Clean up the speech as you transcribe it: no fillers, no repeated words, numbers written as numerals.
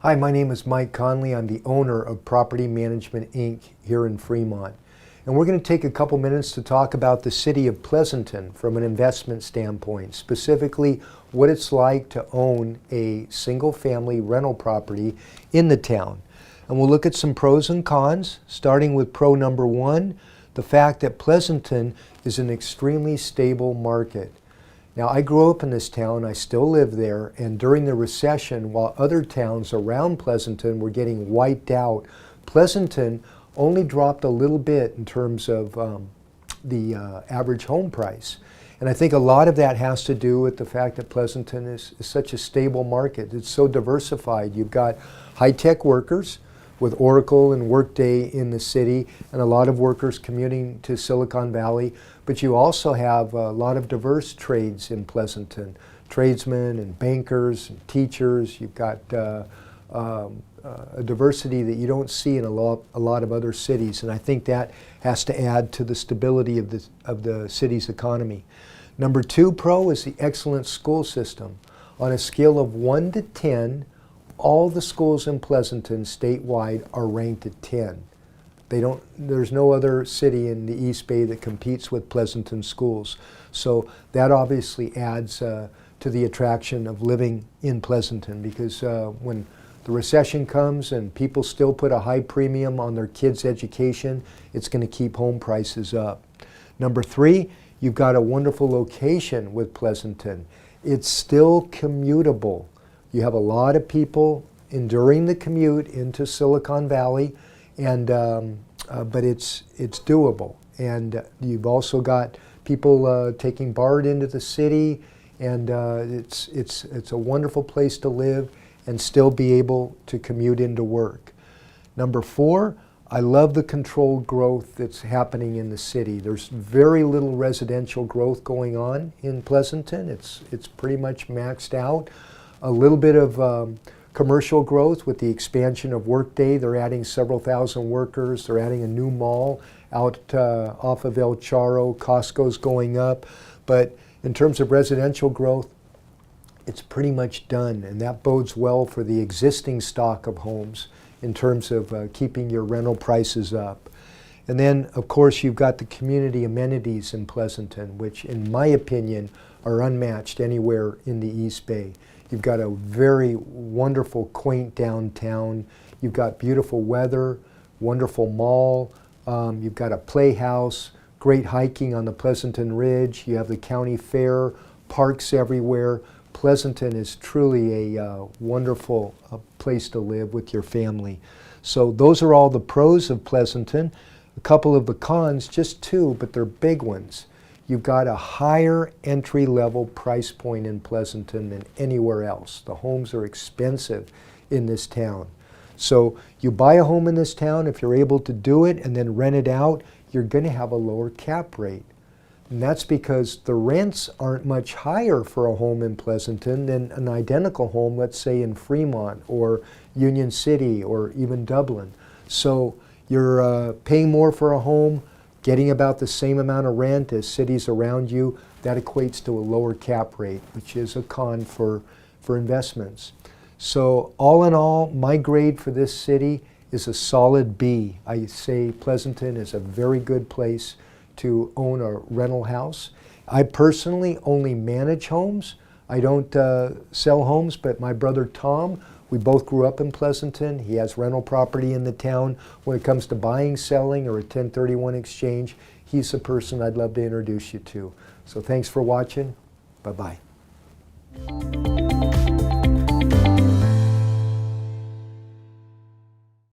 Hi, my name is Mike Conley. I'm the owner of Property Management, Inc. here in Fremont. And we're going to take a couple minutes to talk about the city of Pleasanton from an investment standpoint, specifically what it's like to own a single-family rental property in the town. And we'll look at some pros and cons, starting with pro number one, the fact that Pleasanton is an extremely stable market. Now, I grew up in this town, I still live there, and during the recession, while other towns around Pleasanton were getting wiped out, Pleasanton only dropped a little bit in terms of the average home price. And I think a lot of that has to do with the fact that Pleasanton is such a stable market. It's so diversified. You've got high-tech workers with Oracle and Workday in the city, and a lot of workers commuting to Silicon Valley. But you also have a lot of diverse trades in Pleasanton, tradesmen and bankers and teachers. You've got a diversity that you don't see in a lot of other cities, and I think that has to add to the stability of the city's economy. Number two pro is the excellent school system. On a scale of 1 to 10, all the schools in Pleasanton statewide are ranked at 10. There's no other city in the East Bay that competes with Pleasanton schools. So that obviously adds to the attraction of living in Pleasanton, because when the recession comes and people still put a high premium on their kids' education, it's going to keep home prices up. Number three, you've got a wonderful location with Pleasanton. It's still commutable. You have a lot of people enduring the commute into Silicon Valley, and but it's doable. And you've also got people taking BART into the city, and it's a wonderful place to live and still be able to commute into work. Number four, I love the controlled growth that's happening in the city. There's very little residential growth going on in Pleasanton. It's pretty much maxed out. A little bit of commercial growth with the expansion of Workday. They're adding several thousand workers. They're adding a new mall out off of El Charro. Costco's going up. But in terms of residential growth, it's pretty much done, and that bodes well for the existing stock of homes in terms of keeping your rental prices up. And then, of course, you've got the community amenities in Pleasanton, which, in my opinion, are unmatched anywhere in the East Bay. You've got a very wonderful, quaint downtown. You've got beautiful weather, wonderful mall. You've got a playhouse, great hiking on the Pleasanton Ridge. You have the county fair, parks everywhere. Pleasanton is truly a wonderful place to live with your family. So those are all the pros of Pleasanton. A couple of the cons, just two, but they're big ones. You've got a higher entry-level price point in Pleasanton than anywhere else. The homes are expensive in this town. So you buy a home in this town, if you're able to do it and then rent it out, you're going to have a lower cap rate. And that's because the rents aren't much higher for a home in Pleasanton than an identical home, let's say in Fremont or Union City or even Dublin. So you're paying more for a home, getting about the same amount of rent as cities around you. That equates to a lower cap rate, which is a con for investments. So all in all, my grade for this city is a solid B. I say Pleasanton is a very good place to own a rental house. I personally only manage homes. I don't sell homes, but my brother Tom, we both grew up in Pleasanton. He has rental property in the town. When it comes to buying, selling, or a 1031 exchange, he's the person I'd love to introduce you to. So thanks for watching. Bye-bye.